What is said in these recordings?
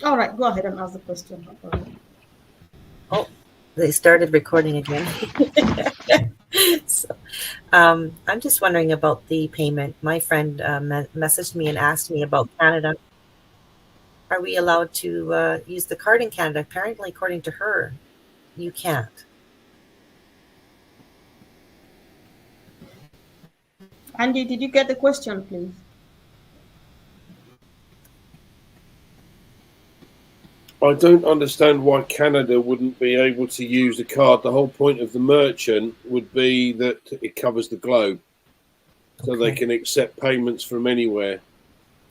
All right, go ahead and ask the question. Oh, they started recording again. So, I'm just wondering about the payment. My friend messaged me and asked me about Canada. Are we allowed to use the card in Canada? Apparently, according to her, you can't. Andy, did you get the question, please? I don't understand why Canada wouldn't be able to use the card. The whole point of the merchant would be that it covers the globe, so they Okay. can accept payments from anywhere.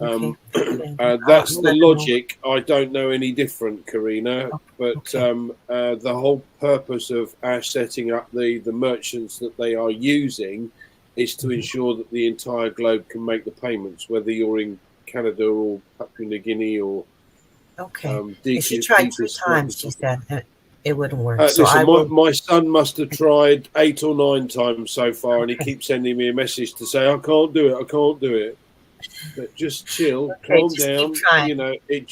Okay. Okay. That's I'll the let her know. logic. I don't know any different, Karina. Oh, But okay. the whole purpose of our setting up the merchants that they are using is to Mhm. ensure that the entire globe can make the payments, whether you're in Canada or Papua New Guinea or Okay. And she tried two deepest times, she said, and it wouldn't work. So Listen, I will. my son must have tried 8 or 9 times so far, and he Okay. keeps sending me a message to say, I can't do it, I can't do it. But just chill, Okay. calm Just keep down. trying. You know, it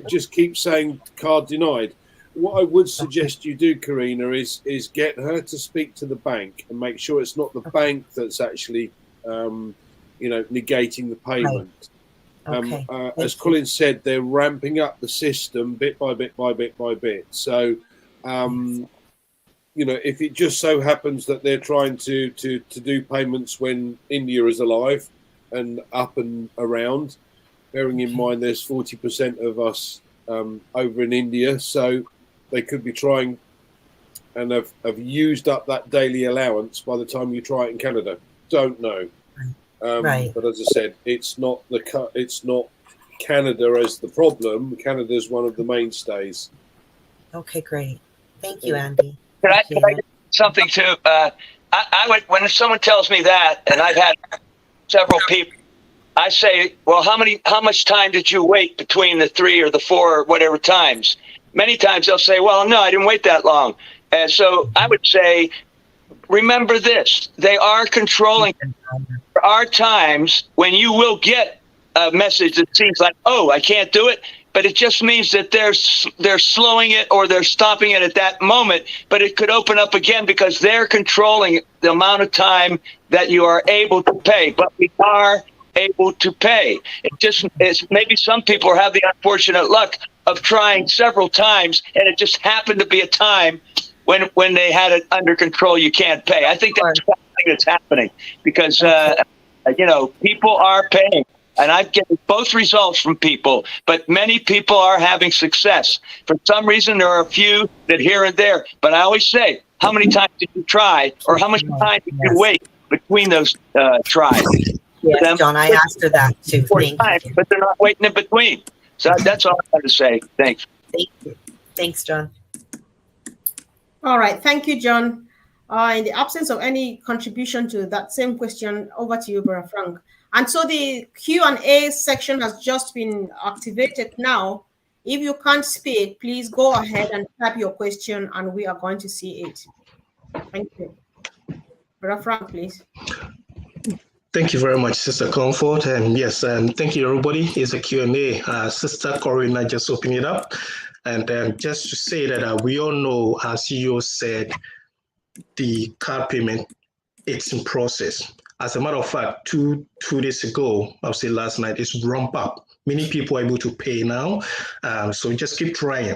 just keeps saying card denied. What I would Okay. suggest you do, Karina, is get her to speak to the bank and make sure it's not the Okay. bank that's actually, negating the Right. payment. Okay. As Thank you. Colin said, they're ramping up the system bit by bit by bit by bit. So, Yes. um, if it just so happens that they're trying to do payments when India is alive and up and around, bearing in Okay. mind there's 40% of us over in India, so they could be trying and have used up that daily allowance by the time you try it in Canada. Don't know. Right. Right. But as I said, it's not Canada as the problem. Canada's one of the mainstays. Okay. Great. Thank you, Okay. Andy. Can Appreciate I it. get something too? I would, when someone tells me that, and I've had several people, I say, well, how much time did you wait between the 3 or the 4 or whatever times? Many times they'll say, well, no, I didn't wait that long. And so I would say, remember this, they are controlling. There are times when you will get a message that seems like, oh, I can't do it, but it just means that they're slowing it or they're stopping it at that moment, but it could open up again because they're controlling the amount of time that you are able to pay. But we are able to pay. It's maybe some people have the unfortunate luck of trying several times, and it just happened to be a time when they had it under control. You can't pay. I think that's something that's happening because people are paying. And I've getting both results from people, but many people are having success. For some reason, there are a few that here and there. But I always say, how many times did you try, or how much time did you Yes. wait between those tries? Yes, Them John. I asked her that too. 4 times, Thank you. but they're not waiting in between. So that's all I want to say. Thanks. Thank you. Thanks, John. All right, thank you, John. In the absence of any contribution to that same question, over to you, Brother Frank. And so the Q&A section has just been activated now. If you can't speak, please go ahead and type your question and we are going to see it. Thank you. Brother Frank, please. Thank you very much, Sister Comfort. And yes, thank you, everybody. It's a Q&A. Sister Corina just opened it up. And just to say that we all know, as you said, the card payment, it's in process. As a matter of fact, two days ago, I would say last night, it's ramp up. Many people are able to pay now. So just keep trying.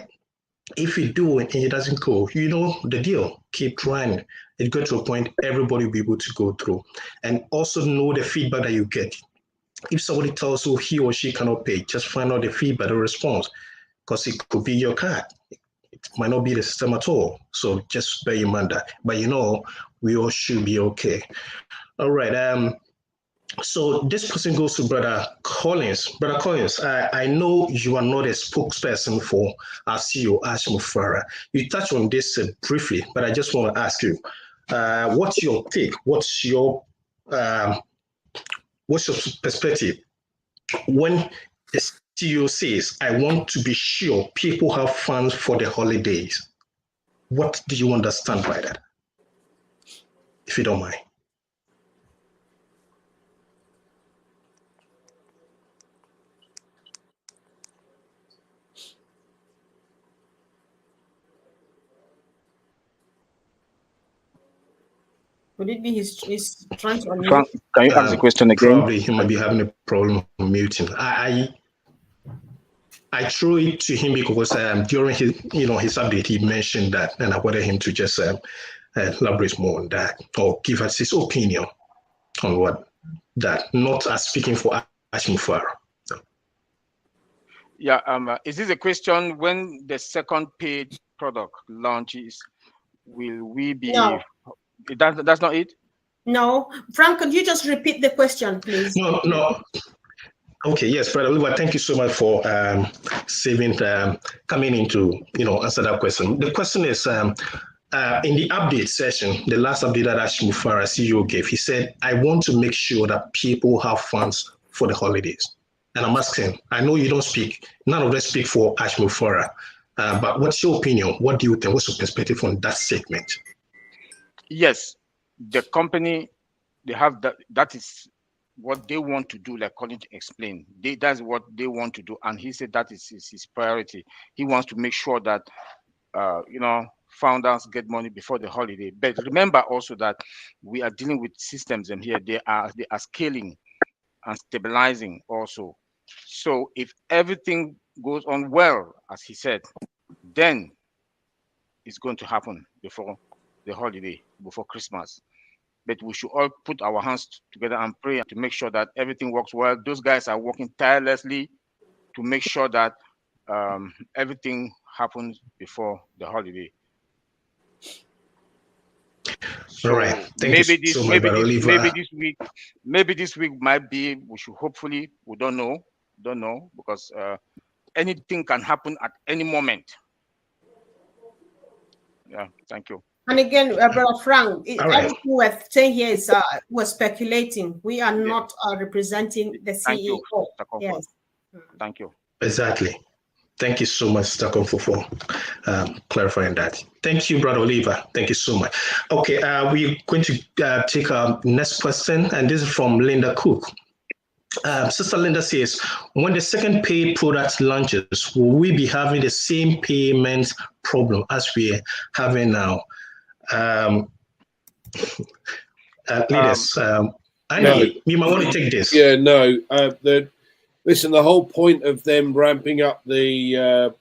If you do and it doesn't go, you know the deal. Keep trying. It got to a point everybody will be able to go through. And also know the feedback that you get. If somebody tells you he or she cannot pay, just find out the feedback, the response, because it could be your card. It might not be the system at all. So just bear in mind that. But we all should be okay. All right. So this question goes to Brother Collins. Brother Collins, I know you are not a spokesperson for our CEO, Ashmo Farah. You touched on this briefly, but I just want to ask you, what's your take? What's your perspective when the CEO says, I want to be sure people have funds for the holidays? What do you understand by that, if you don't mind? Would it be he's trying to unmute? Frank, can you ask the question again? Probably he might be having a problem muting. I threw it to him because during his update he mentioned that, and I wanted him to just elaborate more on that or give us his opinion on what that, not as speaking for Ashmufara. Yeah, is this a question when the second paid product launches? Will we be? No. That's not it. No, Frank, could you just repeat the question, please? No. Okay, yes, Brother Oliver, thank you so much for coming in to answer that question. The question is in the update session, the last update that Ashmufara CEO gave, he said, I want to make sure that people have funds for the holidays. And I'm asking, I know you don't speak, none of us speak for Ashmufara, but what's your opinion? What do you think? What's your perspective on that segment? Yes, the company, they have that is what they want to do, like Colin explained. That's what they want to do. And he said that is his priority. He wants to make sure that, founders get money before the holiday. But remember also that we are dealing with systems and here they are scaling and stabilizing also. So if everything goes on well, as he said, then it's going to happen before the holiday, before Christmas. But we should all put our hands together and pray to make sure that everything works well. Those guys are working tirelessly to make sure that everything happens before the holiday. So all right. maybe this week might be. We should hopefully. We don't know because anything can happen at any moment. Yeah. Thank you. And again, Brother Frank, right. everything we're saying here is we're speculating. We are not representing the CEO. Thank you, yes. Thank you. Exactly. Thank you so much, Mr. Komfo, for clarifying that. Thank you, Brother Oliver. Thank you so much. Okay, we're going to take our next question, and this is from Linda Cook. Sister Linda says, when the second paid product launches, will we be having the same payment problem as we're having now? Leaders, Andy, you might want to take this. Yeah, no. Listen, the whole point of them ramping up the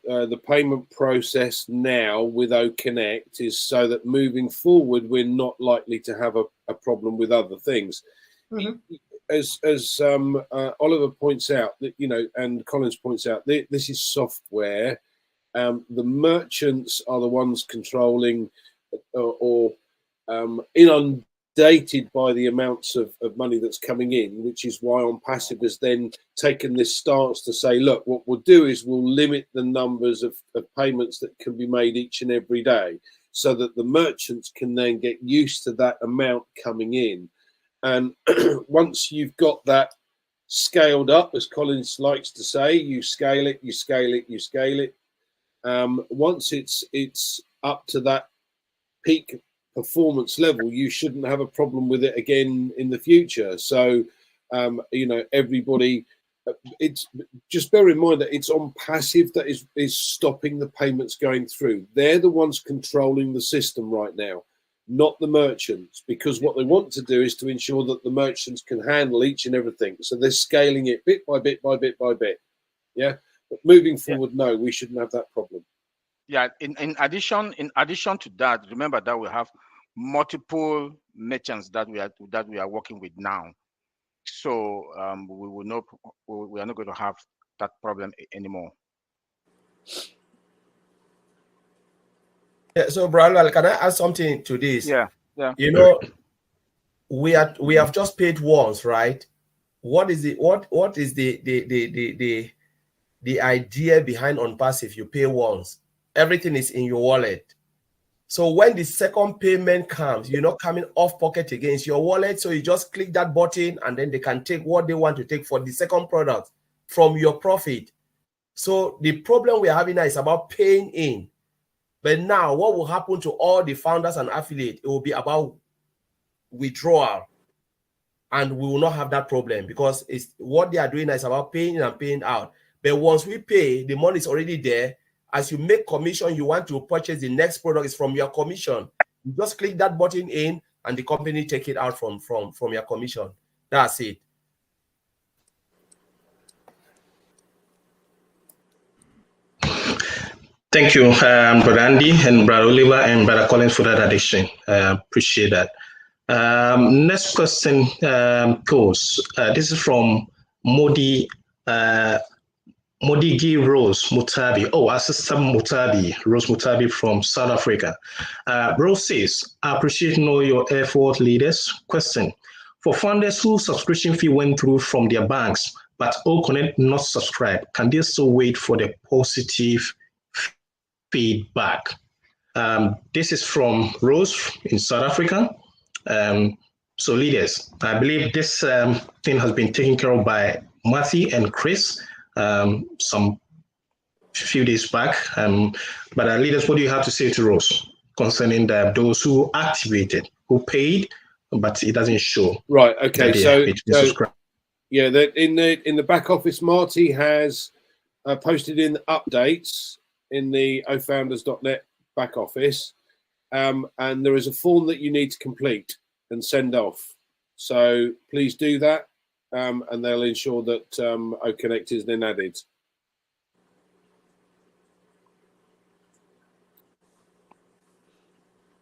payment process now with OConnect is so that moving forward, we're not likely to have a problem with other things. Mm-hmm. As Oliver points out, that and Collins points out, this is software. The merchants are the ones controlling or inundated by the amounts of money that's coming in, which is why ONPASSIVE has then taken this stance to say, look, what we'll do is we'll limit the numbers of payments that can be made each and every day so that the merchants can then get used to that amount coming in. And once you've got that scaled up, as Collins likes to say, you scale it, you scale it, you scale it. Once it's up to that peak performance level, you shouldn't have a problem with it again in the future. So, everybody, it's just bear in mind that it's ONPASSIVE that is stopping the payments going through. They're the ones controlling the system right now, not the merchants, because what they want to do is to ensure that the merchants can handle each and everything. So they're scaling it bit by bit by bit by bit. Yeah. But moving forward, no, we shouldn't have that problem. Yeah. In addition to that, remember that we have multiple merchants that we are working with now. So we are not going to have that problem anymore. Yeah, so Brad, can I add something to this? Yeah. We have just paid once, right? What is the idea behind ONPASSIVE? You pay once, everything is in your wallet. So when the second payment comes, you're not coming off pocket against your wallet. So you just click that button and then they can take what they want to take for the second product from your profit. So the problem we're having now is about paying in. But now what will happen to all the founders and affiliates? It will be about withdrawal. And we will not have that problem because it's what they are doing is about paying in and paying out. But once we pay, the money is already there. As you make commission, you want to purchase the next product is from your commission. You just click that button in and the company take it out from your commission. That's it. Thank you, Brother Andy and Brother Oliver and Brother Collins for that addition. Appreciate that. Next question goes. This is from Modigi Rose Mutabi. Oh, Assistant Mutabi, Rose Mutabi from South Africa. Rose says, I appreciate all your effort, leaders. Question. For founders whose subscription fee went through from their banks, but OConnect not subscribed, can they still wait for the positive feedback? This is from Rose in South Africa. So leaders, I believe this thing has been taken care of by Matthew and Chris some few days back. But leaders, what do you have to say to Rose concerning those who activated, who paid, but it doesn't show? Right. Okay. So yeah, in the back office, Marty has posted in updates in the ofounders.net back office, and there is a form that you need to complete and send off. So please do that, and they'll ensure that OConnect is then added.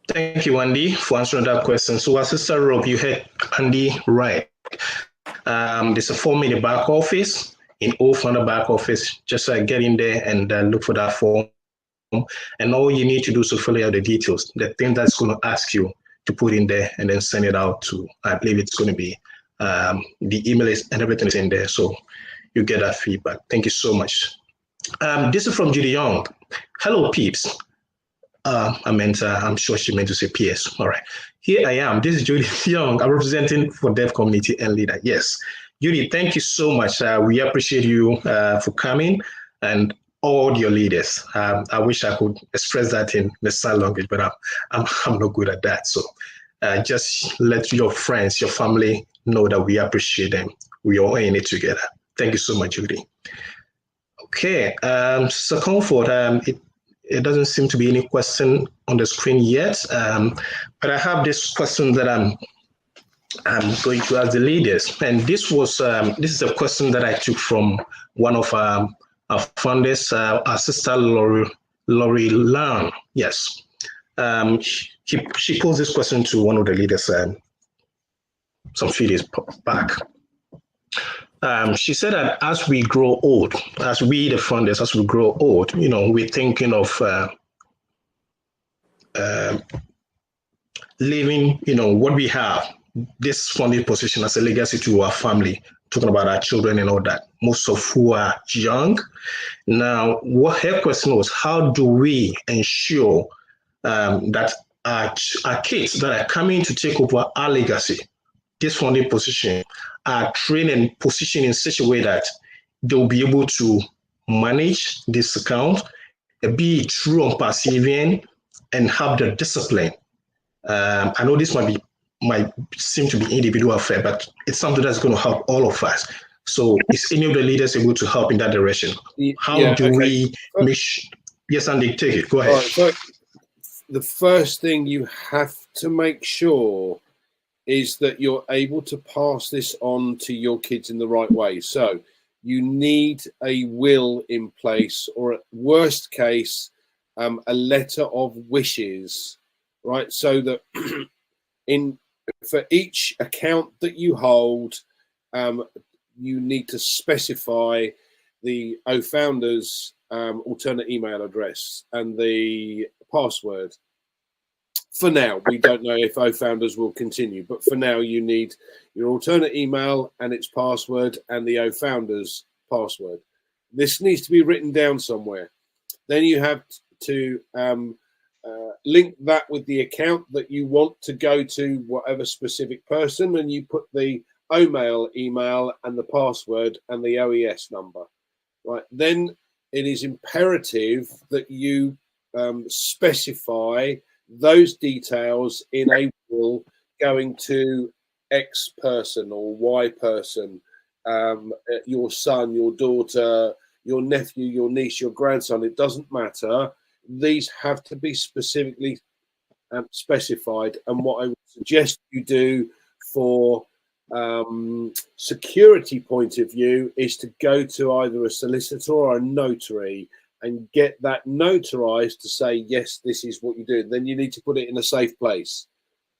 Thank you, Andy, for answering that question. So, Sister Rob, you heard Andy right. There's a form in the back office, in OFounder back office. Just get in there and look for that form. And all you need to do is to fill out the details, the thing that's going to ask you to put in there, and then send it out to, I believe it's going to be, the email is, and everything is in there. So you get that feedback. Thank you so much. This is from Judy Young. Hello, peeps. I'm sure she meant to say PS. All right. Here I am. This is Judy Young. I'm representing for Dev Community and Leader. Yes. Judy, thank you so much. We appreciate you for coming, and all your leaders. I wish I could express that in the sign language, but I'm not good at that. So just let your friends, your family know that we appreciate them. We are all in it together. Thank you so much, Judy. Okay, so Comfort, it doesn't seem to be any question on the screen yet, but I have this question that I'm going to ask the leaders, and this is a question that I took from one of our founders, our sister Lori Lan. Yes, she posed this question to one of the leaders some few days back. She said that as we grow old, as we the founders, as we grow old, we're thinking of leaving, what we have, this funding position as a legacy to our family, talking about our children and all that, most of who are young. Now, what her question was, how do we ensure that our kids that are coming to take over our legacy, this funding position, are trained and positioned in such a way that they'll be able to manage this account, be true and persevering, and have the discipline. I know this might seem to be individual affair, but it's something that's going to help all of us. So is any of the leaders able to help in that direction? How do we make sure? Yes, Andy, take it. Go ahead. All right, so the first thing you have to make sure is that you're able to pass this on to your kids in the right way. So you need a will in place, or at worst case, a letter of wishes, right? So that for each account that you hold, you need to specify the OFounders alternate email address and the password. For now, we don't know if OFounders will continue, but for now, you need your alternate email and its password and the OFounders password. This needs to be written down somewhere. Then you have to link that with the account that you want to go to whatever specific person, and you put the OMail email and the password and the OES number. Right. Then it is imperative that you specify those details in a will going to X person or Y person, your son, your daughter, your nephew, your niece, your grandson. It doesn't matter. These have to be specifically specified. And what I would suggest you do for security point of view is to go to either a solicitor or a notary and get that notarized to say, yes, this is what you do. Then you need to put it in a safe place.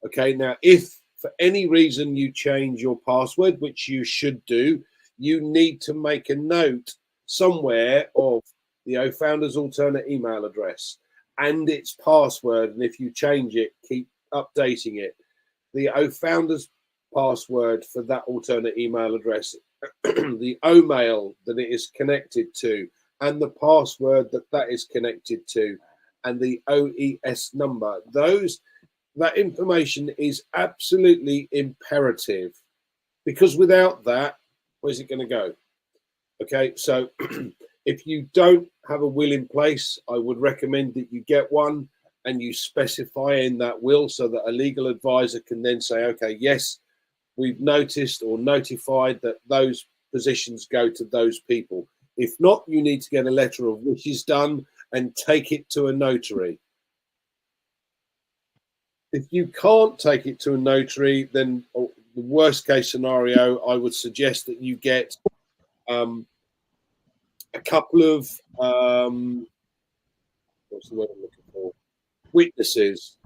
Okay, now if for any reason you change your password, which you should do, you need to make a note somewhere of the Founders alternate email address and its password. And if you change it, keep updating it. The Founders password for that alternate email address, the mail that it is connected to, and the password that is connected to, and the OES number. That information is absolutely imperative, because without that, where's it going to go? Okay, so if you don't have a will in place, I would recommend that you get one and you specify in that will so that a legal advisor can then say, okay, yes, we've noticed or notified that those positions go to those people. If not, you need to get a letter of wishes done and take it to a notary. If you can't take it to a notary, then the worst case scenario, I would suggest that you get a couple of what's the word I'm looking for? Witnesses,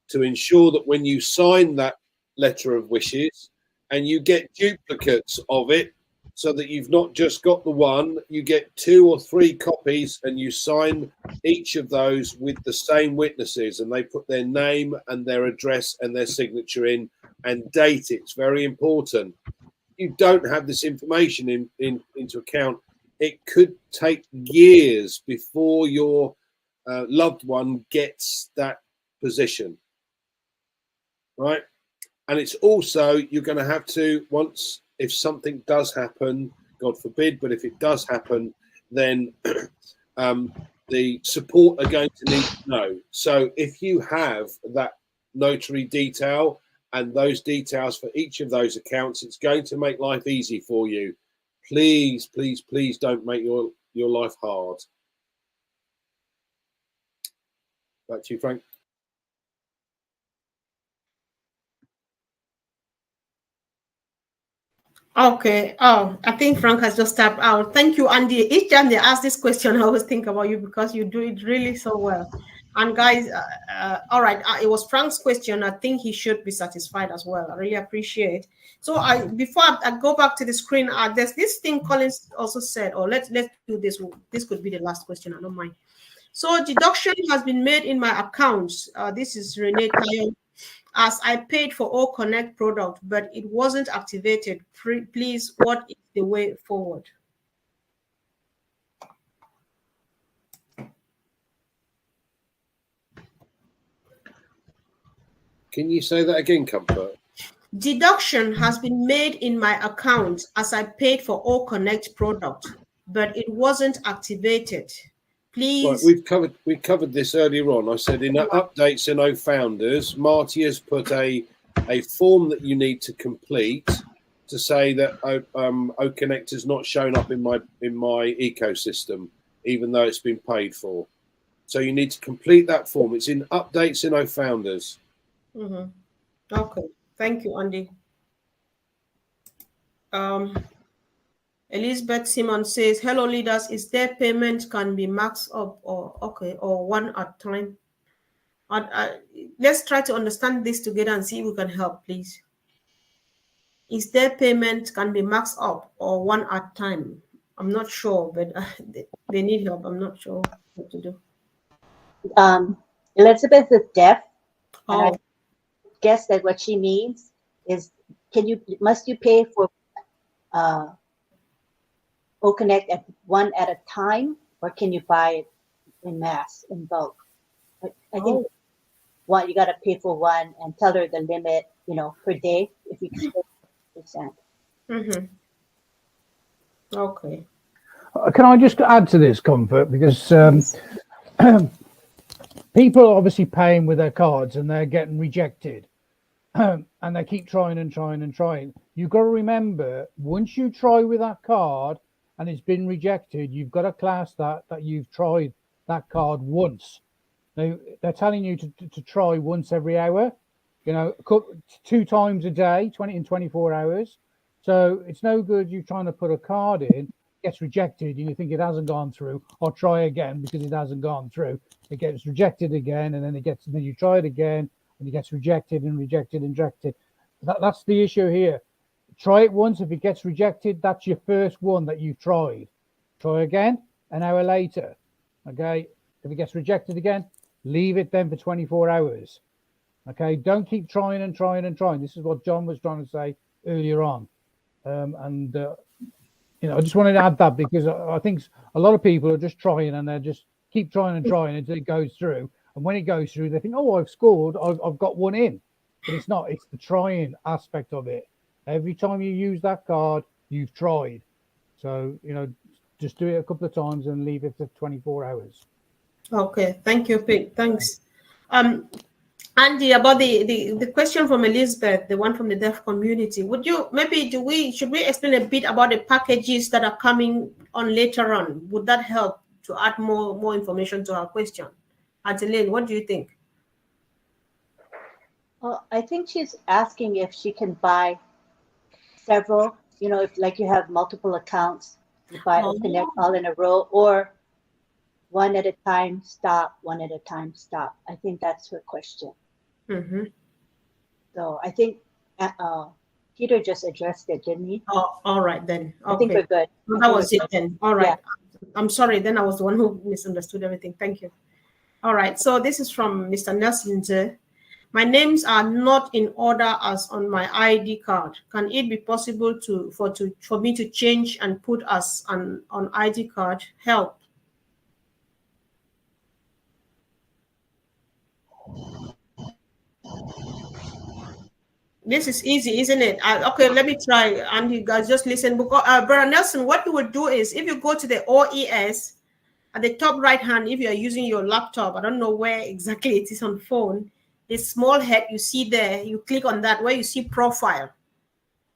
to ensure that when you sign that letter of wishes, and you get duplicates of it, so that you've not just got the one, you get 2 or 3 copies, and you sign each of those with the same witnesses, and they put their name and their address and their signature in and date it. It's very important. You don't have this information into account. It could take years before your loved one gets that position, right? And it's also, you're going to have to, once, if something does happen, God forbid, but if it does happen, then the support are going to need to know. So if you have that notary detail and those details for each of those accounts, it's going to make life easy for you. Please, please, please don't make your life hard. Back to you, Frank. Okay. Oh, I think Frank has just tapped out. Thank you, Andy. Each time they ask this question, I always think about you because you do it really so well. And guys, all right, it was Frank's question. I think he should be satisfied as well. I really appreciate. So before I go back to the screen, there's this thing Collins also said, or let's do this. This could be the last question. I don't mind. So deduction has been made in my accounts. This is Renee Kayon. As I paid for all Connect product, but it wasn't activated. Please, what is the way forward? Can you say that again, Comfort? Deduction has been made in my account as I paid for all Connect product, but it wasn't activated. Please. Right, we covered this earlier on. I said in updates in Founders, Marty has put a form that you need to complete to say that OConnect has not shown up in my ecosystem, even though it's been paid for. So you need to complete that form. It's in updates in Founders. Mm-hmm. Okay, thank you, Andy. Elizabeth Simon says, "Hello, leaders. Is there payment can be maxed up or one at a time?" Let's try to understand this together and see if we can help, please. Is there payment can be maxed up or one at a time? I'm not sure, but they need help. I'm not sure what to do. Elizabeth is deaf. Oh. And I guess that what she means is, must you pay for OConnect at one at a time, or can you buy it in mass, in bulk? I think you got to pay for one and tell her the limit, per day, if you can percent. Mm-hmm. Okay. Can I just add to this, Comfort? Because people are obviously paying with their cards and they're getting rejected. And they keep trying and trying and trying. You've got to remember, once you try with that card and it's been rejected, you've got to class that you've tried that card once. They're telling you to try once every hour, 2 times a day, 20 and 24 hours. So it's no good you trying to put a card in, gets rejected, and you think it hasn't gone through, or try again because it hasn't gone through. It gets rejected again, and then you try it again, and it gets rejected and rejected and rejected. That's the issue here. Try it once. If it gets rejected, that's your first one that you've tried. Try again an hour later. Okay. If it gets rejected again, leave it then for 24 hours. Okay. Don't keep trying and trying and trying. This is what John was trying to say earlier on. I just wanted to add that because I think a lot of people are just trying and they just keep trying and trying until it goes through. And when it goes through, they think, oh, I've scored. I've got one in. But it's not. It's the trying aspect of it. Every time you use that card, you've tried. So, just do it a couple of times and leave it for 24 hours. Okay. Thank you, Pete. Thanks. Andy, about the question from Elizabeth, the one from the deaf community, should we explain a bit about the packages that are coming on later on? Would that help to add more information to our question? Adeline, what do you think? Well, I think she's asking if she can buy several, if like you have multiple accounts, you buy connect all in a row, or one at a time, stop, one at a time, stop. I think that's her question. Mm-hmm. So I think Peter just addressed it, didn't he? Oh, all right then. Okay. I think we're good. That was it then. All right. Yeah. I'm sorry. Then I was the one who misunderstood everything. Thank you. All right. So this is from Mr. Nelson. My names are not in order as on my ID card. Can it be possible for me to change and put as on ID card? Help. This is easy, isn't it? Okay, let me try. And you guys just listen. Because, Brother Nelson, what you would do is if you go to the OES at the top right hand, if you're using your laptop, I don't know where exactly it is on phone, the small head you see there, you click on that where you see profile.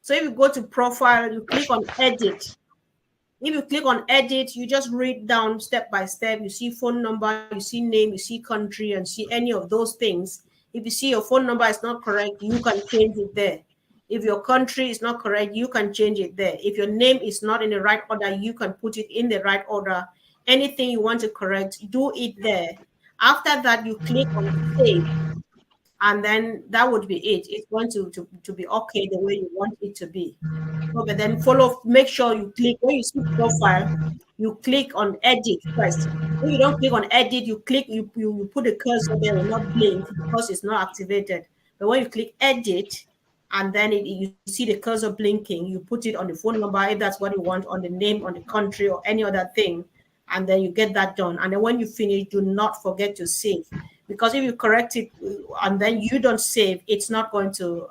So if you go to profile, you click on edit. If you click on edit, you just read down step by step. You see phone number, you see name, you see country, and see any of those things. If you see your phone number is not correct, you can change it there. If your country is not correct, you can change it there. If your name is not in the right order, you can put it in the right order. Anything you want to correct, do it there. After that, you click on save. And then that would be it. It's going to be okay the way you want it to be. So, but then make sure you click, when you see profile, you click on edit first. When you don't click on edit, you put the cursor there and not blink because it's not activated. But when you click edit, and then you see the cursor blinking, you put it on the phone number, if that's what you want, on the name, on the country, or any other thing, and then you get that done. And then when you finish, do not forget to save. Because if you correct it and then you don't save, it's not going to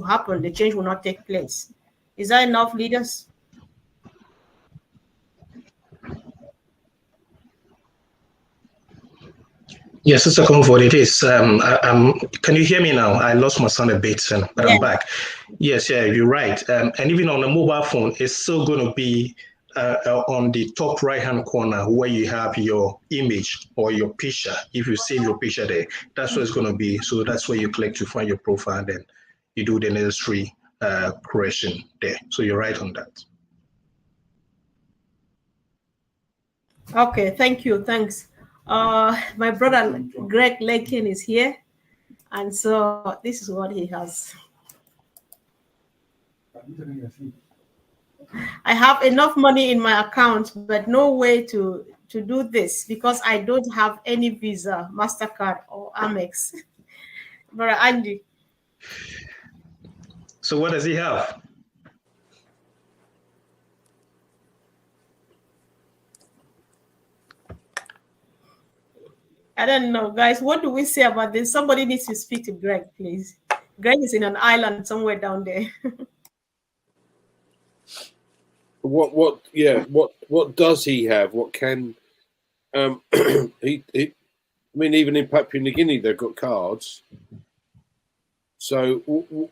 happen. The change will not take place. Is that enough, leaders? Yes, Sister Comfort, it is. Can you hear me now? I lost my sound a bit, but I'm back. Yes, yeah, you're right. And even on a mobile phone, it's still going to be on the top right-hand corner where you have your image or your picture. If you save your picture there, that's where it's going to be. So that's where you click to find your profile, and then you do the necessary correction there. So you're right on that. Okay, thank you. Thanks. My brother Greg Lakin is here, and so this is what he has. I have enough money in my account, but no way to do this because I don't have any Visa, MasterCard, or Amex. Brother Andy. So what does he have? I don't know, guys. What do we say about this? Somebody needs to speak to Greg, please. Greg is in an island somewhere down there. What does he have? What can he I mean, even in Papua New Guinea they've got cards. So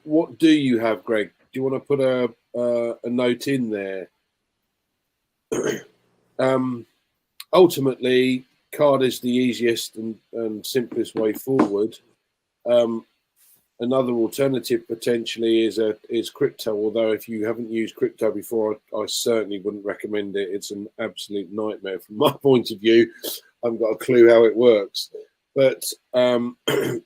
what do you have, Greg? Do you want to put a note in there? Ultimately, card is the easiest and simplest way forward. Another alternative potentially is crypto, although if you haven't used crypto before, I certainly wouldn't recommend it. It's an absolute nightmare from my point of view. I haven't got a clue how it works. But the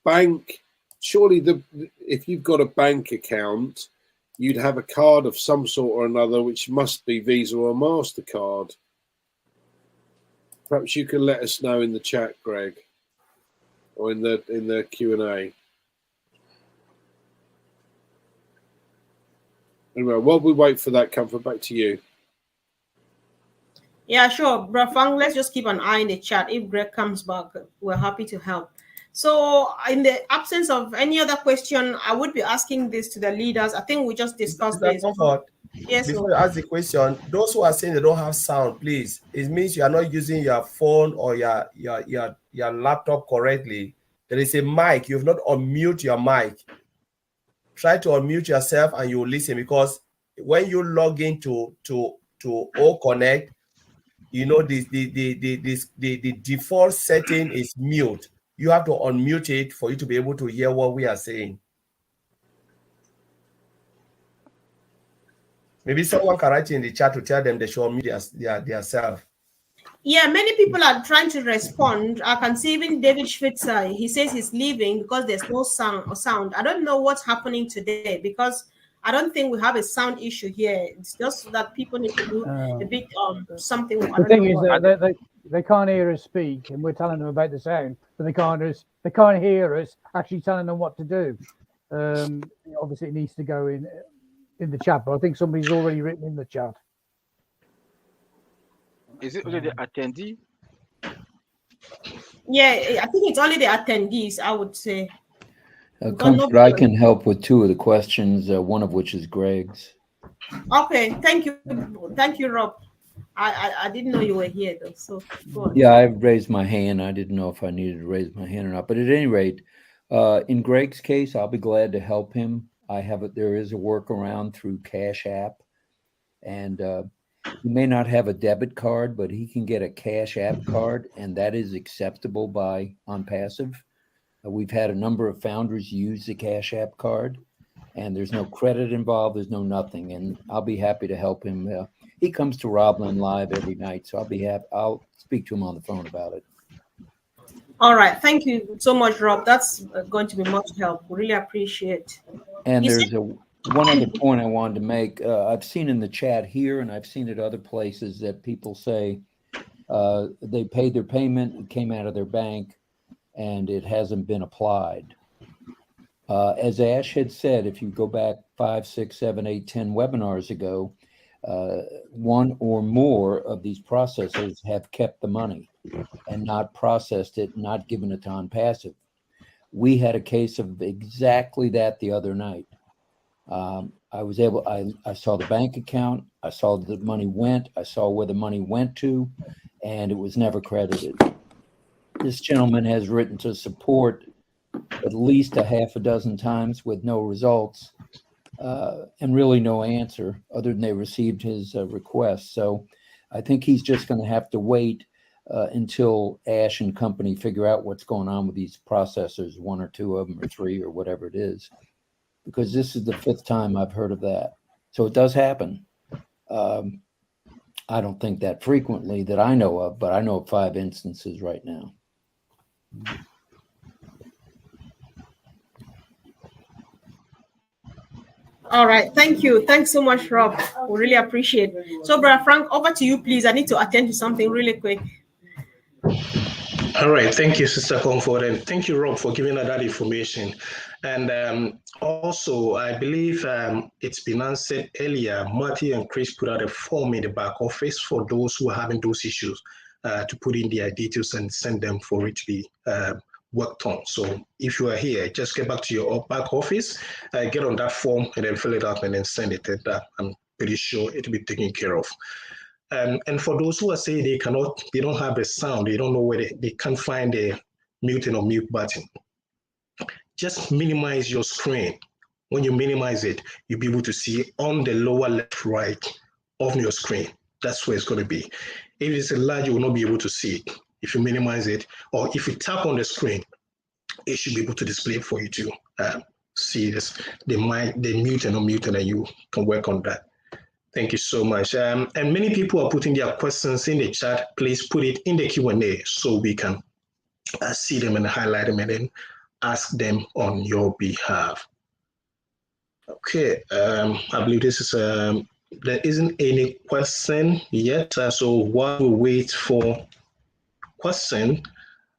bank, surely if you've got a bank account, you'd have a card of some sort or another, which must be Visa or MasterCard. Perhaps you can let us know in the chat, Greg, or in the Q&A. Anyway, while we wait for that, Comfort, back to you. Yeah, sure. Brafang, let's just keep an eye in the chat. If Greg comes back, we're happy to help. So in the absence of any other question, I would be asking this to the leaders. I think we just discussed this. Yes. Before you ask the question, those who are saying they don't have sound, please, it means you are not using your phone or your laptop correctly. There is a mic. You've not unmute your mic. Try to unmute yourself and you will listen, because when you log into O Connect, you know the default setting is mute. You have to unmute it for you to be able to hear what we are saying. Maybe someone can write in the chat to tell them they should unmute their self. Yeah, many people are trying to respond. I can see even David Schwitzer, he says he's leaving because there's no sound. I don't know what's happening today, because I don't think we have a sound issue here. It's just that people need to do a bit something. The thing is that they can't hear us speak, and we're telling them about the sound, but they can't hear us actually telling them what to do. Obviously, it needs to go in the chat, but I think somebody's already written in the chat. Is it only the attendee? Yeah, I think it's only the attendees, I would say. Comfort, I can help with two of the questions, one of which is Greg's. Okay, thank you, Rob. I didn't know you were here though, so go on. Yeah, I raised my hand. I didn't know if I needed to raise my hand or not, but at any rate, in Greg's case, I'll be glad to help him. There is a workaround through Cash App, and he may not have a debit card, but he can get a Cash App card, and that is acceptable by ONPASSIVE. We've had a number of founders use the Cash App card, and there's no credit involved. There's no nothing, and I'll be happy to help him. He comes to Robland Live every night, so I'll be happy. I'll speak to him on the phone about it. All right, thank you so much, Rob. That's going to be much help. We really appreciate. And there's one other point I wanted to make. I've seen in the chat here, and I've seen at other places, that people say they paid their payment, it came out of their bank, and it hasn't been applied. As Ash had said, if you go back 5, 6, 7, 8, 10 webinars ago, one or more of these processors have kept the money and not processed it, not given it to ONPASSIVE. We had a case of exactly that the other night. I saw the bank account, I saw the money went, I saw where the money went to, and it was never credited. This gentleman has written to support at least a half a dozen times with no results, and really no answer other than they received his request. So I think he's just going to have to wait until Ash and company figure out what's going on with these processors, 1 or 2 of them or 3 or whatever it is, because this is the 5th time I've heard of that. So it does happen. I don't think that frequently that I know of, but I know of 5 instances right now. All right, thank you. Thanks so much, Rob. We really appreciate it. So, Brother Frank, over to you, please. I need to attend to something really quick. All right, thank you, Sister Comfort, and thank you, Rob, for giving us that information. And also, I believe it's been answered earlier. Matthew and Chris put out a form in the back office for those who are having those issues to put in their details and send them for it to be worked on. So if you are here, just get back to your back office, get on that form and then fill it out and then send it. And I'm pretty sure it'll be taken care of. And for those who are saying they don't have a sound, they don't know where they can't find a mute or mute button, just minimize your screen. When you minimize it, you'll be able to see on the lower left right of your screen. That's where it's going to be. If it's a large, you will not be able to see it. If you minimize it, or if you tap on the screen, it should be able to display for you to see this. They mute and unmute, and you can work on that. Thank you so much. And many people are putting their questions in the chat. Please put it in the Q&A so we can see them and highlight them and then ask them on your behalf. Okay, I believe this is, there isn't any question yet. So while we wait for question,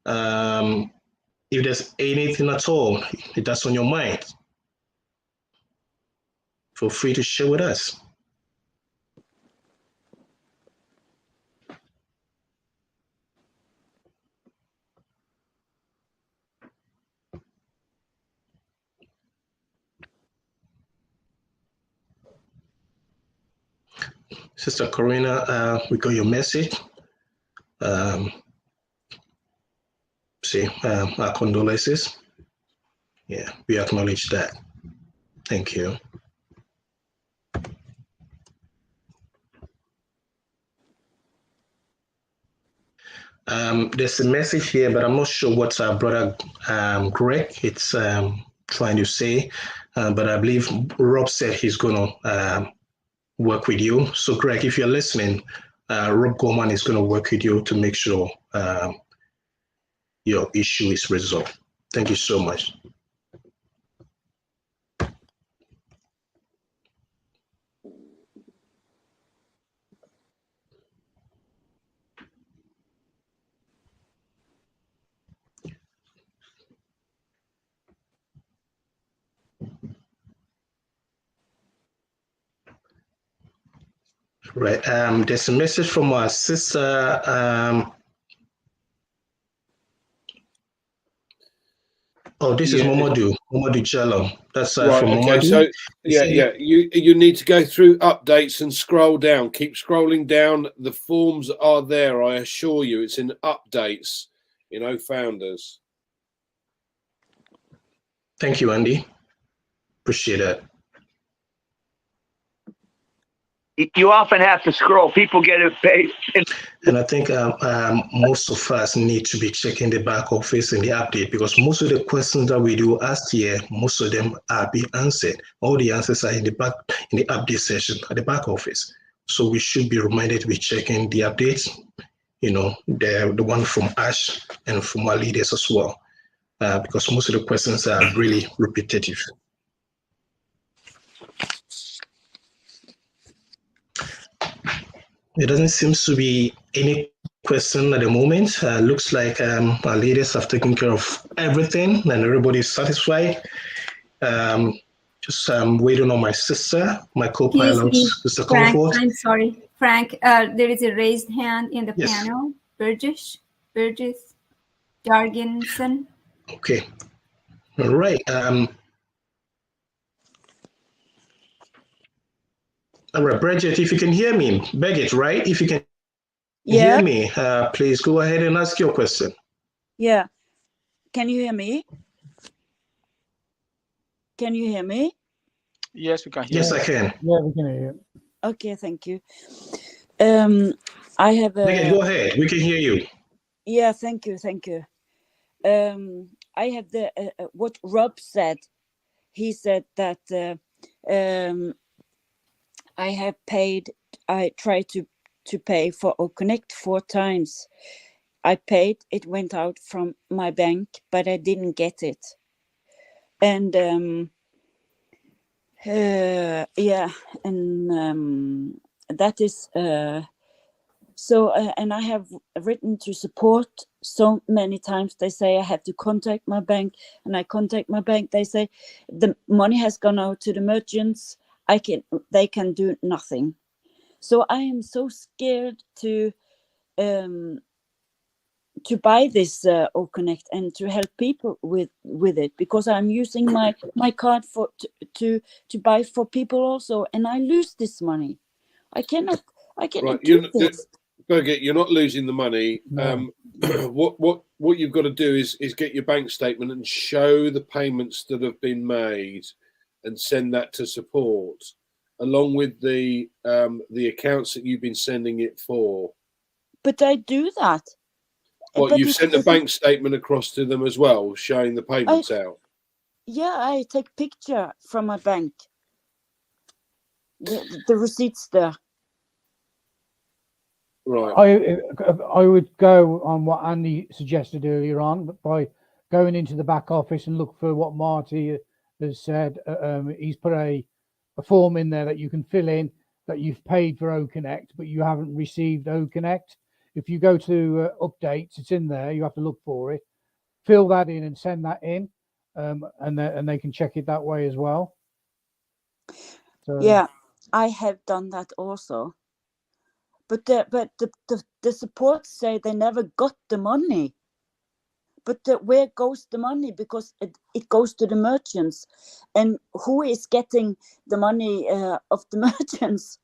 if there's anything at all that's on your mind, feel free to share with us. Sister Corina, we got your message. Our condolences. Yeah, we acknowledge that. Thank you. There's a message here, but I'm not sure what our brother Greg it's trying to say. But I believe Rob said he's going to work with you. So Greg, if you're listening, Rob Gorman is going to work with you to make sure your issue is resolved. Thank you so much. Right. There's a message from our sister. This is Momodu Cello. That's right. from Okay. Momodu. So you need to go through updates and scroll down. Keep scrolling down. The forms are there. I assure you, it's in updates. Founders. Thank you, Andy. Appreciate that. You often have to scroll. People get it paid. And I think most of us need to be checking the back office and the update, because most of the questions that we do ask here, most of them are being answered. All the answers are in the update session at the back office. So we should be reminded to be checking the updates, the one from Ash and from our leaders as well, because most of the questions are really repetitive. There doesn't seem to be any question at the moment. Looks like our leaders have taken care of everything and everybody's satisfied. Just waiting on my sister, my co-pilot, Mr. Comfort. I'm sorry, Frank. There is a raised hand in the panel. Burgess Jargensen. Okay. All right. All right, Bridget, if you can hear me, Birgit, right? If you can hear me, please go ahead and ask your question. Yeah. Can you hear me? Can you hear me? Yes, we can hear you. Yes, I can. Yeah, we can hear you. Okay, thank you. I have Birgit, go ahead. We can hear you. Yeah, thank you. I have what Rob said. He said that I tried to pay for Connect 4 times. I paid, it went out from my bank, but I didn't get it. And that is so, and I have written to support so many times. They say I have to contact my bank, and I contact my bank. They say the money has gone out to the merchants. They can do nothing. So I am so scared to buy this OConnect and to help people with it, because I'm using my card to buy for people also, and I lose this money. I cannot do this. Birgit, you're not losing the money. No. What you've got to do is get your bank statement and show the payments that have been made, and send that to support. along with the accounts that you've been sending it for. But I do that. Well, But you've it sent a doesn't- bank statement across to them as well, showing the payments out. Yeah, I take picture from my bank. The receipts there. Right. I would go on what Andy suggested earlier on, by going into the back office and look for what Marty has said. He's put a form in there that you can fill in that you've paid for OConnect, but you haven't received OConnect. If you go to updates, it's in there. You have to look for it, fill that in, and send that in, and they can check it that way as well. So, Yeah, I have done that also. But the support say they never got the money. But where goes the money? Because it goes to the merchants, and who is getting the money of the merchants?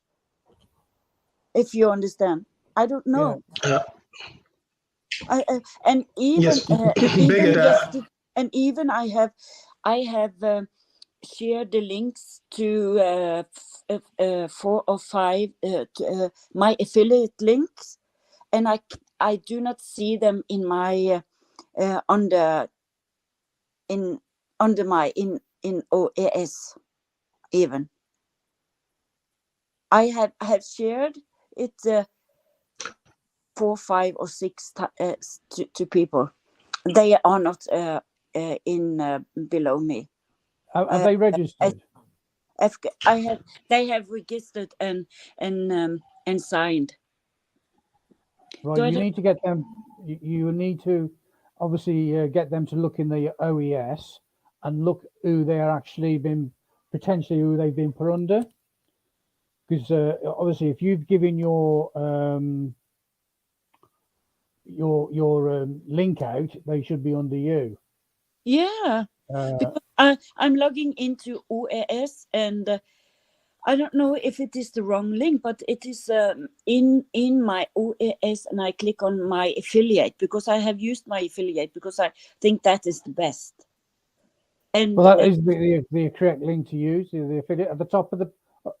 If you understand, I don't know. And even Yes, even Birgit, yesterday, and even I have shared the links to 4 or 5 my affiliate links, and I do not see them in my under my in OAS even. I have shared it 4, 5, or 6 to people. They are not in below me. Are they registered? They have registered and signed. Right, you need to get them. You need to obviously get them to look in the OES and look who they are actually potentially who they've been put under. Because obviously, if you've given your link out, they should be under you. Yeah, because I'm logging into OAS, and I don't know if it is the wrong link, but it is in my OAS, and I click on my affiliate because I have used my affiliate because I think that is the best. And well, that is the correct link to use. The affiliate at the top of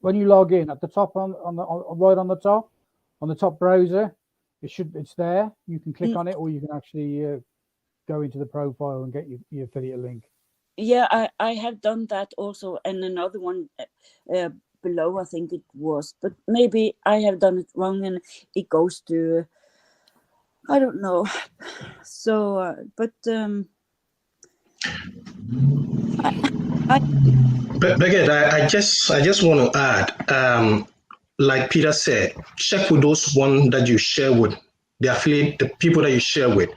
when you log in, at the top right on the top browser, it's there. You can click on it, or you can actually go into the profile and get your affiliate link. Yeah, I have done that also, and another one below, I think it was, but maybe I have done it wrong, and it goes to I don't know. So, but Birgit, I just want to add, like Peter said, check with those one that you share with, the affiliate, the people that you share with.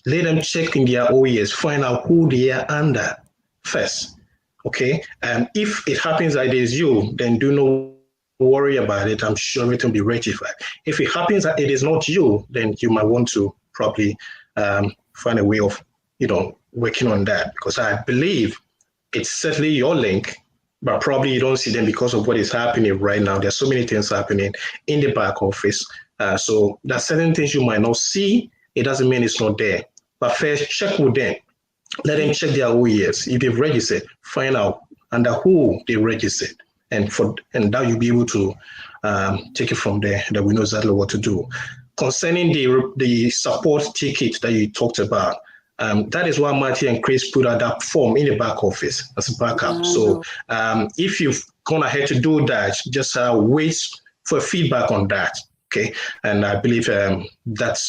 Let them check in their OES, find out who they are under first. Okay, if it happens that it is you, then do not worry about it. I'm sure it will be rectified. If it happens that it is not you, then you might want to probably find a way of working on that, because I believe it's certainly your link, but probably you don't see them because of what is happening right now. There's so many things happening in the back office. So there's certain things you might not see. It doesn't mean it's not there. But first, check with them. Let them check their OES. If they've registered, find out under who they registered. And that you'll be able to take it from there, that we know exactly what to do. Concerning the support ticket that you talked about, that is why Marty and Chris put out that form in the back office as a backup. So if you've gone ahead to do that, just wait for feedback on that. Okay, and I believe that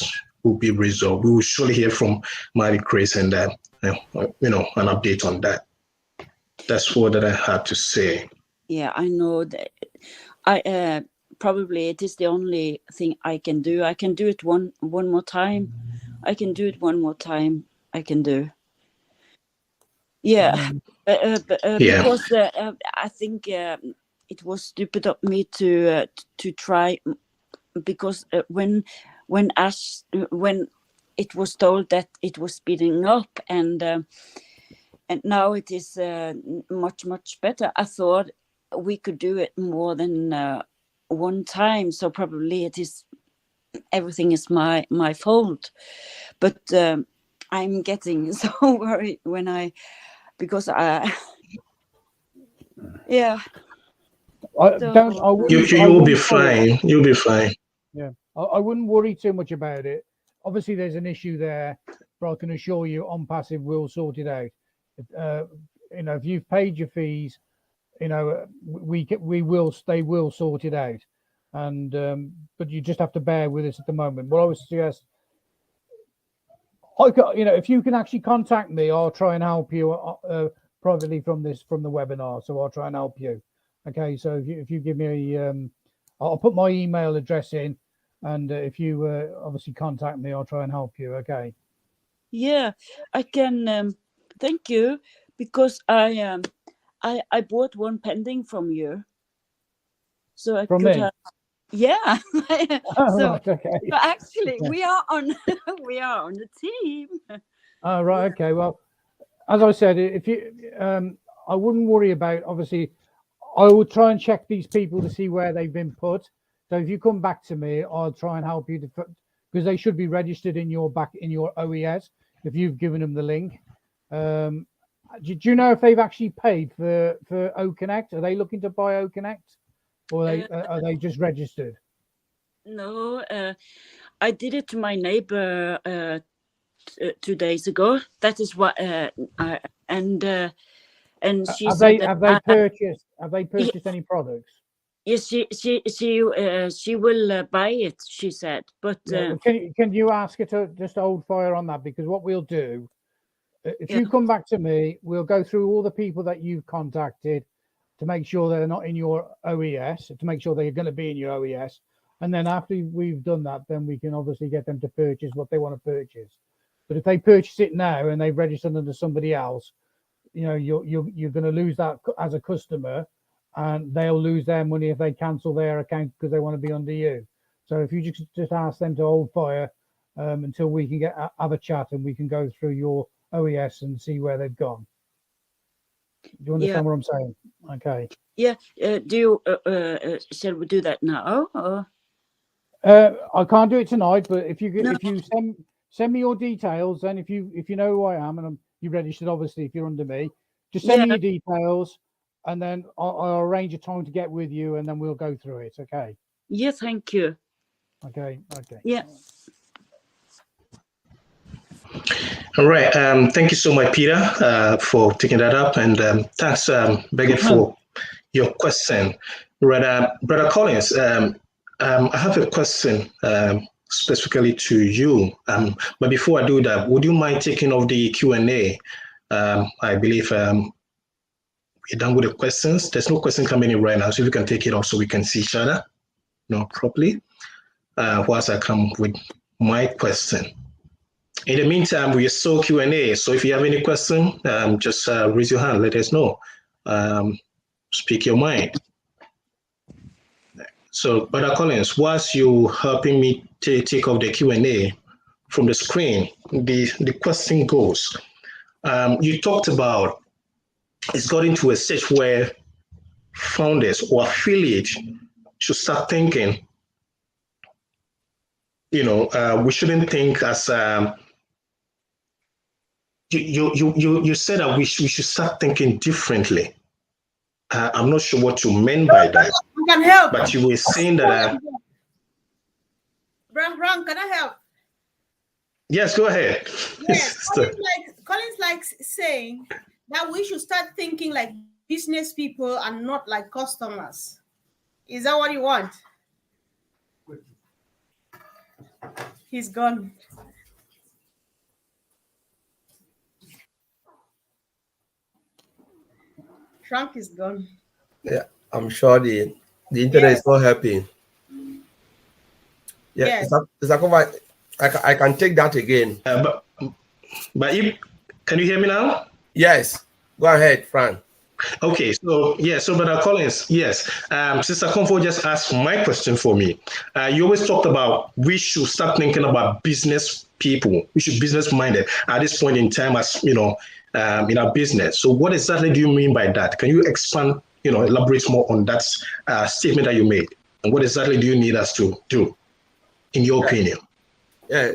will be resolved. We will surely hear from Marty, Chris, and an update on that. That's what I had to say. Yeah, I know that. I probably it is the only thing I can do. I can do it one more time. I can do it one more time. I can do. Yeah, because I think it was stupid of me to try, because when it was told that it was speeding up, and now it is much better. I thought we could do it more than one time, so probably everything is my fault. But I'm getting so worried because yeah. I So, don't. I wouldn't. I You'll be wouldn't worry. fine. You'll be fine. Yeah, I wouldn't worry too much about it. Obviously, there's an issue there, but I can assure you, OnPassive will sort it out. You know, if you've paid your fees, you know, they will sort it out. And but you just have to bear with us at the moment. What I would suggest, you know, if you can actually contact me, I'll try and help you privately from the webinar. So I'll try and help you. Okay, so if you give me I'll put my email address in, and if you obviously contact me, I'll try and help you. Okay. yeah, I can. Thank you, because I bought one pending from you, so I From could me? have. Yeah. Oh, So, right, okay. so actually, Okay. we are on the team. Oh, right. Okay. Well, as I said, if you, I wouldn't worry about. Obviously, I will try and check these people to see where they've been put. So if you come back to me, I'll try and help you because they should be registered in your OES if you've given them the link. Do you know if they've actually paid for OConnect? Are they looking to buy OConnect, or are they just registered? No, I did it to my neighbor 2 days ago. That is what and she Have said they that have they purchased any products? yes, she will buy it. She said, but Yeah, can you ask her to just hold fire on that? Because what we'll do, if yeah. you come back to me, we'll go through all the people that you've contacted to make sure they're not in your OES, to make sure they're going to be in your OES. And then after we've done that, then we can obviously get them to purchase what they want to purchase. But if they purchase it now and they've registered under somebody else, you know, you're going to lose that as a customer, and they'll lose their money if they cancel their account because they want to be under you. So if you just ask them to hold fire until we can have a chat and we can go through your OES and see where they've gone. Do you understand what I'm saying? Okay. Yeah. Do you shall we do that now? Or? I can't do it tonight, but if you send me your details, and if you know who I am, and you registered, obviously, if you're under me, just send me your details, and then I'll arrange a time to get with you, and then we'll go through it. Okay. Yeah. Thank you. Okay. Okay. Yeah. All right. Thank you so much, Peter, for taking that up, and thanks, Beckett, for your question. Brother Collins, I have a question specifically to you. But before I do that, would you mind taking off the Q&A? I believe we're done with the questions. There's no question coming in right now, so if you can take it off so we can see each other, properly, whilst I come with my question. In the meantime, we saw Q&A, so if you have any question, just raise your hand, let us know. Speak your mind. So, Brother Collins, whilst you helping me take off the Q&A from the screen, the question goes, you talked about it's gotten to a stage where founders or affiliates should start thinking, we shouldn't think as, you said that we should start thinking differently. I'm not sure what you meant by that. I can help. But you were saying that. Ron, can I help? Yes, go ahead. Yes, Colin's like saying that we should start thinking like business people and not like customers. Is that what you want? He's gone. Frank is gone. Yeah, I'm sure the internet is not helping. Yeah, yes. I can take that again. But can you hear me now? Yes, go ahead, Frank. Okay, so Brother Collins, yes. Sister Comfort just asked my question for me. You always talked about we should start thinking about business people. We should business minded at this point in time, as in our business. So what exactly do you mean by that? Can you expand, elaborate more on that statement that you made? And what exactly do you need us to do, in your opinion? Yeah,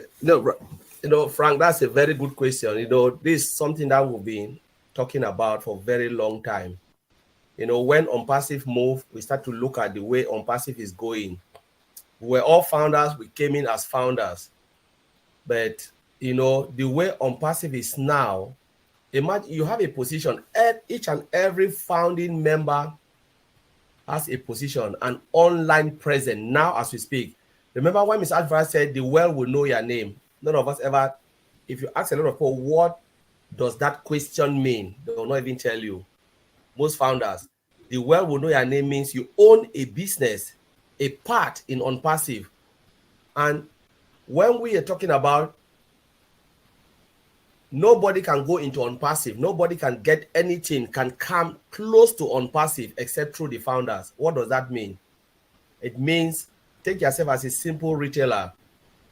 Frank, that's a very good question. This is something that we've been talking about for a very long time. when OnPassive moved, we start to look at the way OnPassive is going. We're all founders. We came in as founders. But, the way OnPassive is now, imagine you have a position. Each and every founding member has a position, an online presence now as we speak. Remember when Ms. Alvarez said the world will know your name? None of us ever, if you ask a lot of people, what does that question mean? They will not even tell you. Most founders, the world will know your name means you own a business, a part in OnPassive. And when we are talking about nobody can go into OnPassive, nobody can get anything, can come close to OnPassive except through the founders. What does that mean? It means take yourself as a simple retailer,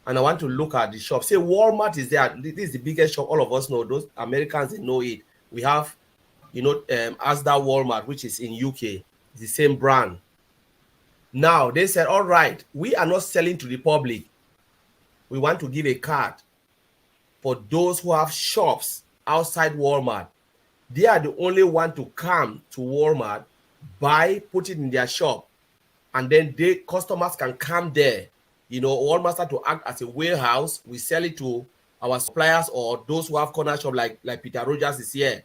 and I want to look at the shop. Say Walmart is there. This is the biggest shop. All of us know. Those Americans, they know it. We have, Asda Walmart, which is in UK. It's the same brand. Now they said, all right, we are not selling to the public. We want to give a card for those who have shops outside Walmart. They are the only one to come to Walmart, buy, put it in their shop, and then customers can come there. Walmart start to act as a warehouse. We sell it to our suppliers or those who have corner shop like Peter Rogers is here.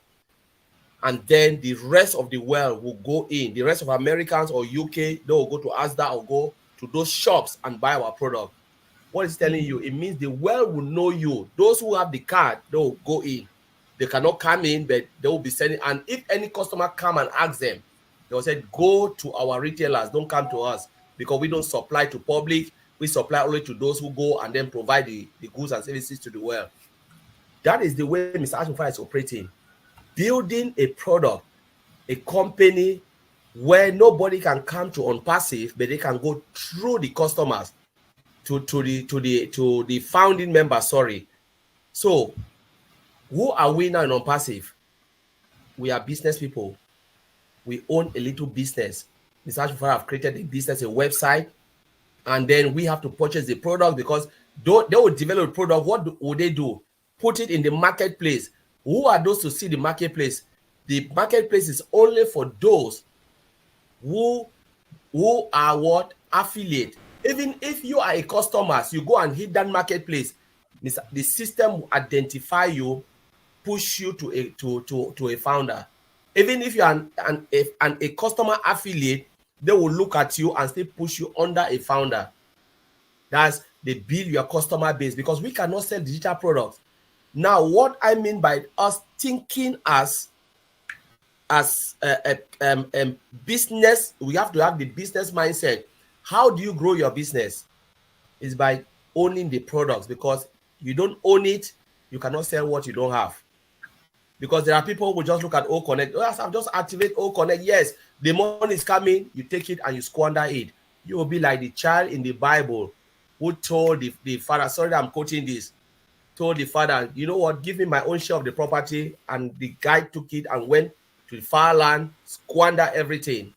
And then the rest of the world will go in. The rest of Americans or UK, they will go to Asda or go to those shops and buy our product. What it's telling you, it means the world will know you. Those who have the card, they will go in. They cannot come in, but they will be sending. And if any customer come and ask them, they will say, go to our retailers, don't come to us, because we don't supply to public. We supply only to those who go and then provide the goods and services to the world. That is the way Mr. Ashmore is operating. Building a product, a company where nobody can come to OnPassive, but they can go through the customers to the founding members. Sorry. So, who are we now in OnPassive? We are business people. We own a little business. Mr. Ashmore have created a business, a website, and then we have to purchase the product because they will develop a product. What would they do? Put it in the marketplace. Who are those to see the marketplace? The marketplace is only for those who are what? Affiliate. Even if you are a customer, you go and hit that marketplace, the system will identify you, push you to a founder. Even if you are a customer affiliate, they will look at you and still push you under a founder. That's they build your customer base because we cannot sell digital products. Now, what I mean by us thinking as a business, we have to have the business mindset. How do you grow your business? Is by owning the products, because you don't own it, you cannot sell what you don't have. Because there are people who just look at O Connect. Oh, I'll just activate O Connect. Yes, the money is coming, you take it and you squander it. You will be like the child in the Bible who told the father, sorry, I'm quoting this, told the father, you know what, give me my own share of the property. And the guy took it and went to the far land, squander everything.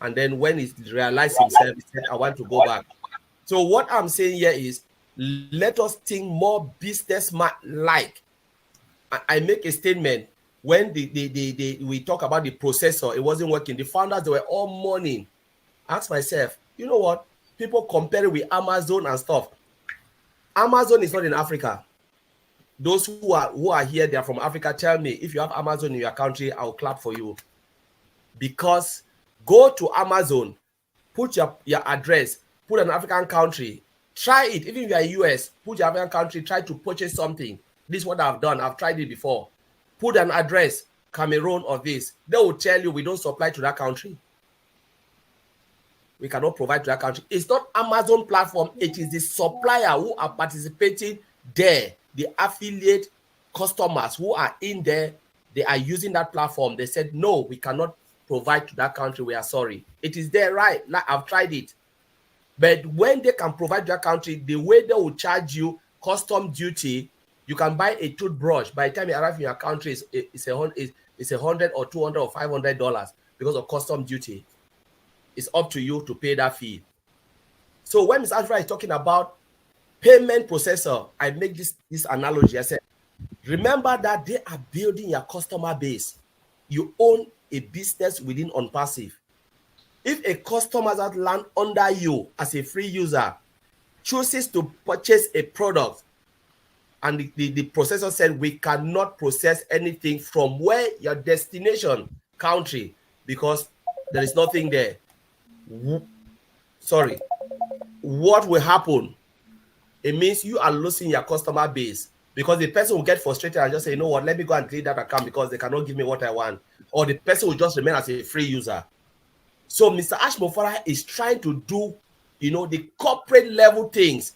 And then when he realized himself, he said, I want to go back. So what I'm saying here is, let us think more business-like. I make a statement when we talk about the processor, it wasn't working. The founders, they were all mourning. Ask myself, you know what? People compare it with Amazon and stuff. Amazon is not in Africa. Those who are here, they are from Africa. Tell me, if you have Amazon in your country, I'll clap for you. Because go to Amazon, put your address, put an African country, try it. Even if you are US, put your African country, try to purchase something. This is what I've done. I've tried it before. Put an address, Cameroon or this. They will tell you we don't supply to that country. We cannot provide to that country. It's not Amazon platform. It is the supplier who are participating there. The affiliate customers who are in there, they are using that platform. They said, no, we cannot provide to that country. We are sorry. It is there, right? I've tried it. But when they can provide to that country, the way they will charge you custom duty, you can buy a toothbrush. By the time you arrive in your country, it's $100 or $200 or $500 because of custom duty. It's up to you to pay that fee. So when Ms. Ashra is talking about payment processor, I make this analogy. I said, remember that they are building your customer base. You own a business within ONPASSIVE. If a customer that land under you as a free user chooses to purchase a product and the processor said we cannot process anything from where your destination country because there is nothing there. Sorry. What will happen? It means you are losing your customer base because the person will get frustrated and just say, you know what, let me go and delete that account because they cannot give me what I want. Or the person will just remain as a free user. So Mr. Ashmofara is trying to do, the corporate level things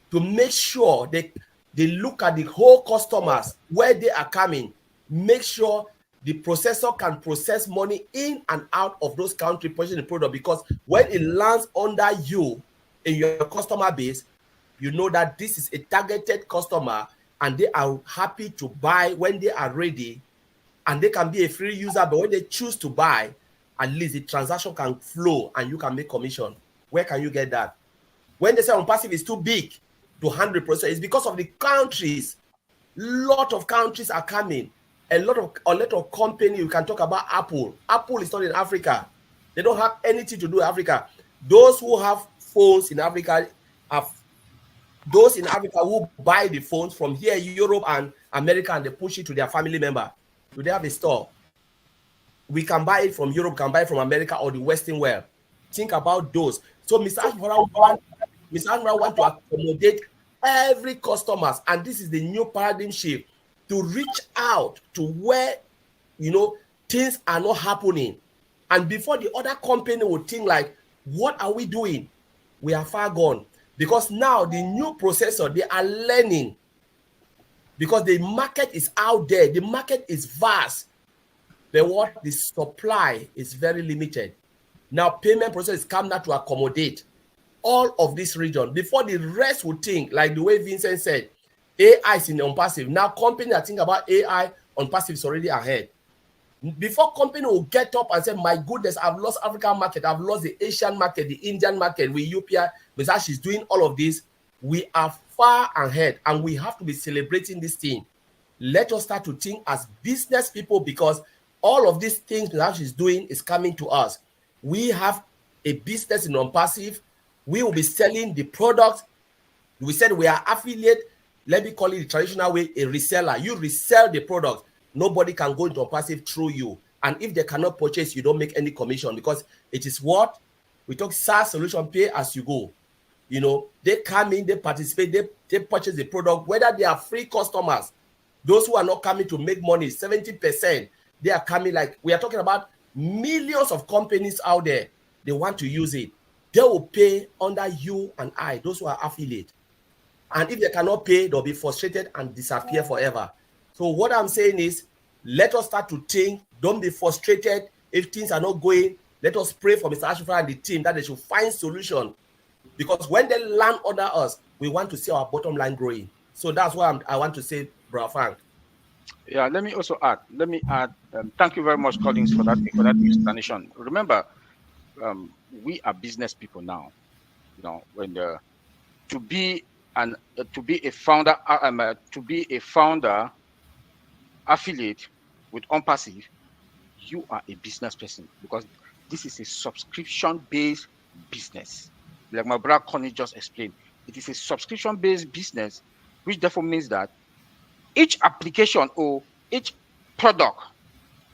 to make sure they look at the whole customers, where they are coming, make sure the processor can process money in and out of those countries purchasing the product, because when it lands under you in your customer base, you know that this is a targeted customer and they are happy to buy when they are ready, and they can be a free user, but when they choose to buy, at least the transaction can flow and you can make commission. Where can you get that? When they say ONPASSIVE is too big to handle process, it's because of the countries. Lot of countries are coming. A lot of company. You can talk about Apple. Apple is not in Africa. They don't have anything to do with Africa. Those who have phones in Africa have those in Africa who buy the phones from here, Europe and America, and they push it to their family member. Do they have a store? We can buy it from Europe, can buy it from America or the Western world. Think about those. So Mr. Ashmofara want to accommodate every customers, and this is the new paradigm shift, to reach out to where things are not happening. And before the other company would think like, what are we doing? We are far gone. Because now the new processor, they are learning. Because the market is out there. The market is vast. The supply is very limited. Now payment process is come now to accommodate all of this region. Before the rest would think, like the way Vincent said, AI is in ONPASSIVE. Now company that think about AI, ONPASSIVE is already ahead. Before company will get up and say, my goodness, I've lost African market, I've lost the Asian market, the Indian market with UPI, because she's doing all of this, we are far ahead and we have to be celebrating this thing. Let us start to think as business people, because all of these things that she's doing is coming to us. We have a business in ONPASSIVE. We will be selling the product. We said we are affiliate. Let me call it the traditional way, a reseller. You resell the product. Nobody can go into ONPASSIVE through you. And if they cannot purchase, you don't make any commission, because it is what we talk SaaS solution, pay as you go. They come in, they participate, they purchase the product, whether they are free customers. Those who are not coming to make money, 70%, they are coming, like we are talking about millions of companies out there. They want to use it. They will pay under you and I, those who are affiliate. And if they cannot pay, they'll be frustrated and disappear forever. So what I'm saying is, let us start to think. Don't be frustrated if things are not going. Let us pray for Mr. Ashmofara and the team that they should find solution. Because when they land under us, we want to see our bottom line growing. So that's what I want to say, Bro Frank. Yeah, let me also add. Thank you very much, Collins, for that explanation. Remember, we are business people now. When to be a founder affiliate with ONPASSIVE, you are a business person, because this is a subscription-based business. Like my brother Connie just explained, it is a subscription-based business, which therefore means that each application or each product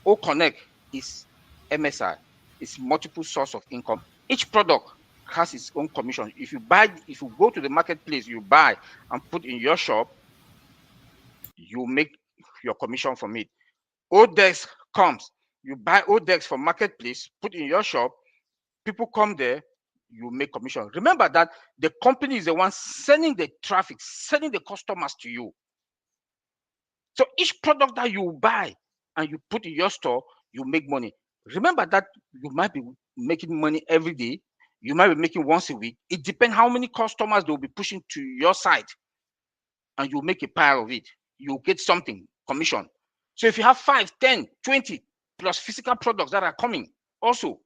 or connect is MSI. It's multiple source of income. Each product has its own commission. If you go to the marketplace, you buy and put in your shop, you make your commission from it. Otech comes, you buy Otech from marketplace, put in your shop, people come there, you make commission. Remember that the company is the one sending the traffic, sending the customers to you. So each product that you buy and you put in your store, you make money. Remember that you might be making money every day. You might be making once a week. It depends how many customers they will be pushing to your site, and you make a pile of it. You get something, commission. So if you have 5, 10, 20 plus physical products that are coming, also,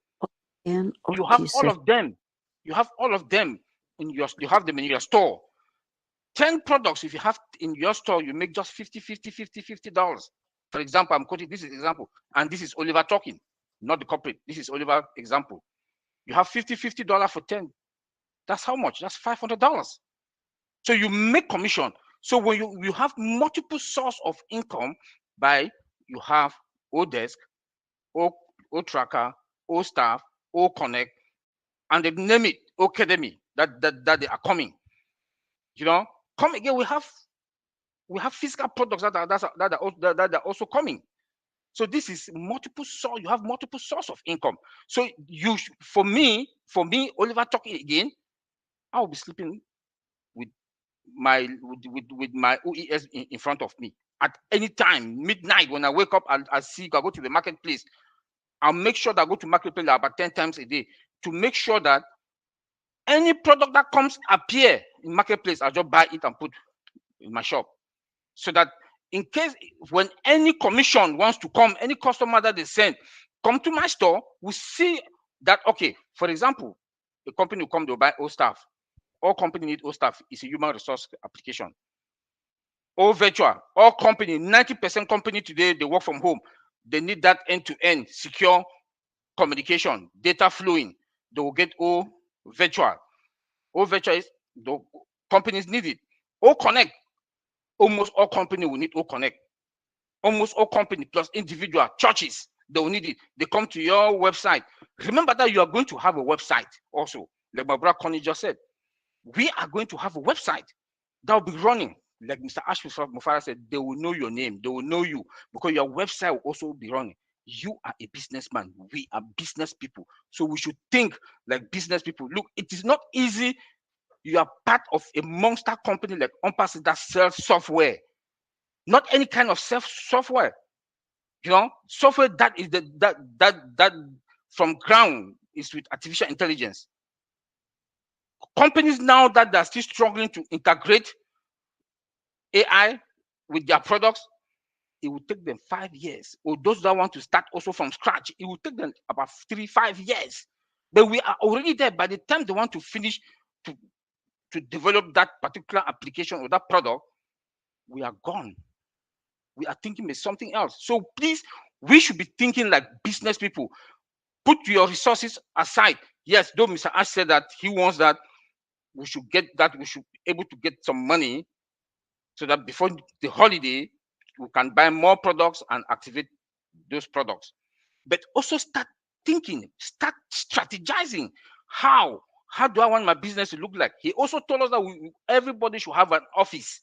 you have all of them. You have all of them you have them in your store. 10 products, if you have in your store, you make just $50. For example, I'm quoting this is example, and this is Oliver talking. not the corporate. This is Oliver example. You have $50 for 10. That's how much? That's $500. So you make commission. So when you have multiple source of income, by you have Odesk, O-Tracker, O-Staff, O-Connect, and they name it Academy that they are coming. You know, come again. We have physical products that are also coming. So this is multiple source. You have multiple source of income. So for me, Oliver talking again, I will be sleeping with my OES in front of me at any time, midnight when I wake up and I see I go to the marketplace. I'll make sure that I go to marketplace about 10 times a day to make sure that any product that comes appear in marketplace, I'll just buy it and put in my shop, so that in case when any commission wants to come, any customer that they send come to my store, we see that, okay, for example, a company will come to buy O-Staff. All company need O-Staff. It's a human resource application. O-Virtual, all company, 90% company today, they work from home. They need that end-to-end secure communication, data flowing. They will get O-Virtual. O-Virtual is the companies need it. O-Connect, almost all company will need O-Connect. Almost all company plus individual churches, they will need it. They come to your website. Remember that you are going to have a website also. Like my brother Connie just said, we are going to have a website that will be running. Like Mr. Ashby Mufara said, they will know your name. They will know you because your website will also be running. You are a businessman. We are business people. So we should think like business people. Look, it is not easy. You are part of a monster company like ONPASSIVE that sells software. Not any kind of software. You know, software that is that from ground is with artificial intelligence. Companies now that they're still struggling to integrate AI with their products, it will take them 5 years. Or those that want to start also from scratch, it will take them about 3-5 years. But we are already there. By the time they want to finish to develop that particular application or that product, we are gone. We are thinking of something else. So please, we should be thinking like business people. Put your resources aside. Yes, though Mr. Ash said that he wants that we should get that, we should be able to get some money so that before the holiday, we can buy more products and activate those products. But also start thinking, start strategizing. How do I want my business to look like? He also told us that everybody should have an office.